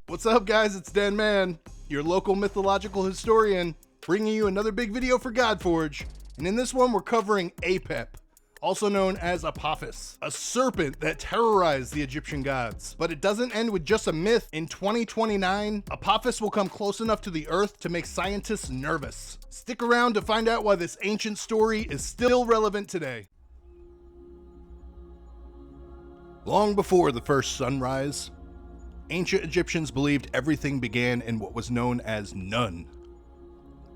What's up, guys? It's Dan Man, your local mythological historian, bringing you another big video for Godforge. And in this one, we're covering Apep, also known as Apophis, a serpent that terrorized the Egyptian gods. But it doesn't end with just a myth. In 2029, Apophis will come close enough to the earth to make scientists nervous. Stick around to find out why this ancient story is still relevant today. Long before the first sunrise, ancient Egyptians believed everything began in what was known as Nun,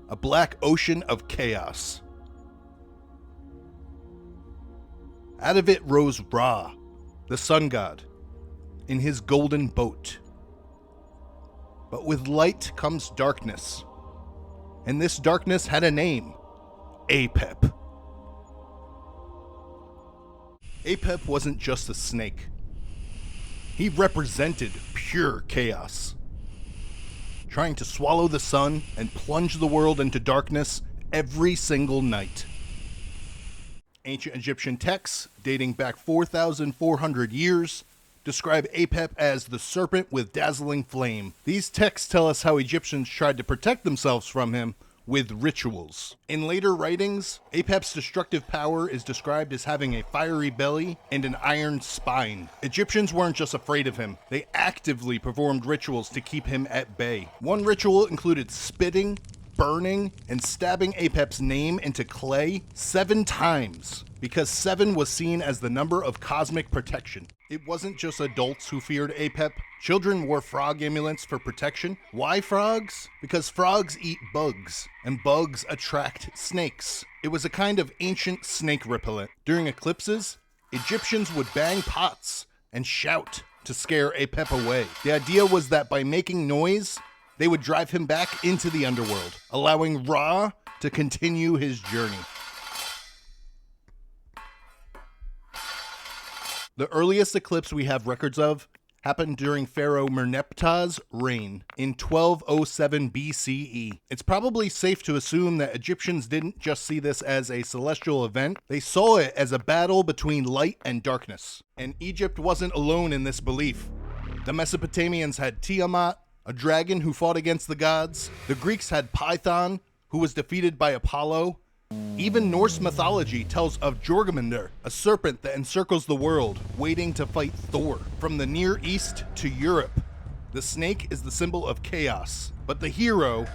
a black ocean of chaos. Out of it rose Ra, the sun god, in his golden boat. But with light comes darkness, and this darkness had a name, Apep. Apep wasn't just a snake. He represented pure chaos, trying to swallow the sun and plunge the world into darkness every single night. Ancient Egyptian texts, dating back 4,400 years, describe Apep as the serpent with dazzling flame. These texts tell us how Egyptians tried to protect themselves from him with rituals. In later writings, Apep's destructive power is described as having a fiery belly and an iron spine. Egyptians weren't just afraid of him, they actively performed rituals to keep him at bay. One ritual included spitting, burning, and stabbing Apep's name into clay 7 times, because 7 was seen as the number of cosmic protection. It wasn't just adults who feared Apep. Children wore frog amulets for protection. Why frogs? Because frogs eat bugs, and bugs attract snakes. It was a kind of ancient snake repellent. During eclipses, Egyptians would bang pots and shout to scare Apep away. The idea was that by making noise, they would drive him back into the underworld, allowing Ra to continue his journey. The earliest eclipse we have records of happened during Pharaoh Merneptah's reign in 1207 BCE. It's probably safe to assume that Egyptians didn't just see this as a celestial event, they saw it as a battle between light and darkness. And Egypt wasn't alone in this belief. The Mesopotamians had Tiamat, a dragon who fought against the gods. The Greeks had Python, who was defeated by Apollo. Even Norse mythology tells of Jormungandr, a serpent that encircles the world, waiting to fight Thor. From the Near East to Europe, the snake is the symbol of chaos, but the hero,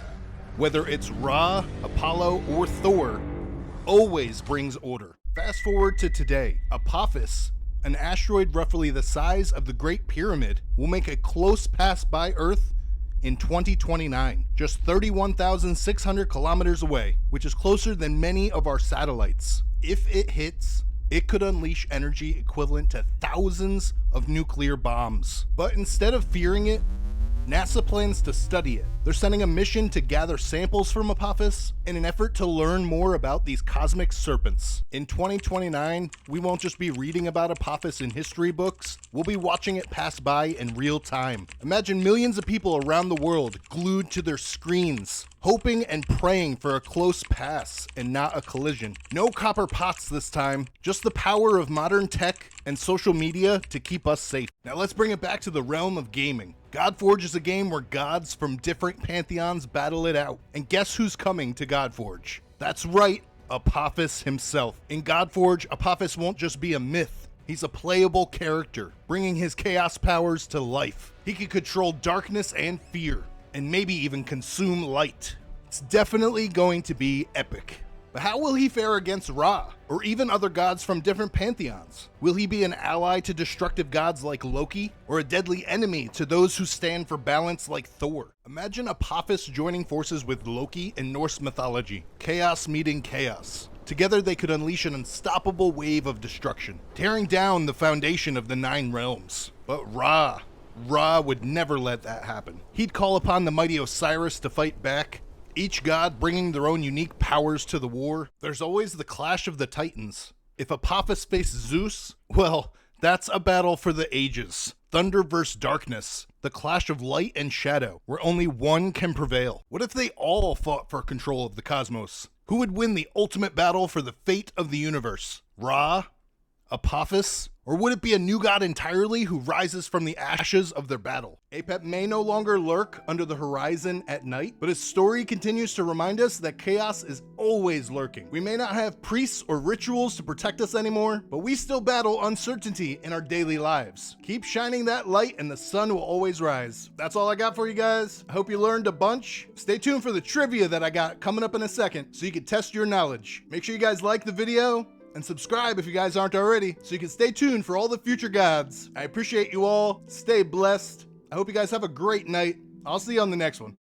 whether it's Ra, Apollo, or Thor, always brings order. Fast forward to today, Apophis, an asteroid roughly the size of the Great Pyramid, will make a close pass by Earth in 2029, just 31,600 kilometers away, which is closer than many of our satellites. If it hits, it could unleash energy equivalent to thousands of nuclear bombs. But instead of fearing it, NASA plans to study it. They're sending a mission to gather samples from Apophis in an effort to learn more about these cosmic serpents. In 2029, we won't just be reading about Apophis in history books, we'll be watching it pass by in real time. Imagine millions of people around the world glued to their screens, hoping and praying for a close pass and not a collision. No copper pots this time, just the power of modern tech and social media to keep us safe. Now let's bring it back to the realm of gaming. Godforge is a game where gods from different pantheons battle it out. And guess who's coming to Godforge? That's right, Apophis himself. In Godforge, Apophis won't just be a myth. He's a playable character, bringing his chaos powers to life. He can control darkness and fear, and maybe even consume light. It's definitely going to be epic. But how will he fare against Ra, or even other gods from different pantheons? Will he be an ally to destructive gods like Loki, or a deadly enemy to those who stand for balance like Thor? Imagine Apophis joining forces with Loki in Norse mythology. Chaos meeting chaos. Together they could unleash an unstoppable wave of destruction, tearing down the foundation of the 9 realms. But Ra would never let that happen. He'd call upon the mighty Osiris to fight back, each god bringing their own unique powers to the war. There's always the clash of the titans. If Apophis faces Zeus, well, that's a battle for the ages. Thunder versus darkness, the clash of light and shadow, where only one can prevail. What if they all fought for control of the cosmos? Who would win the ultimate battle for the fate of the universe? Ra, Apophis? Or would it be a new god entirely who rises from the ashes of their battle? Apep may no longer lurk under the horizon at night, but his story continues to remind us that chaos is always lurking. We may not have priests or rituals to protect us anymore, but we still battle uncertainty in our daily lives. Keep shining that light and the sun will always rise. That's all I got for you guys. I hope you learned a bunch. Stay tuned for the trivia that I got coming up in a second so you can test your knowledge. Make sure you guys like the video and subscribe if you guys aren't already so you can stay tuned for all the future gods. I appreciate you all. Stay blessed. I hope you guys have a great night. I'll see you on the next one.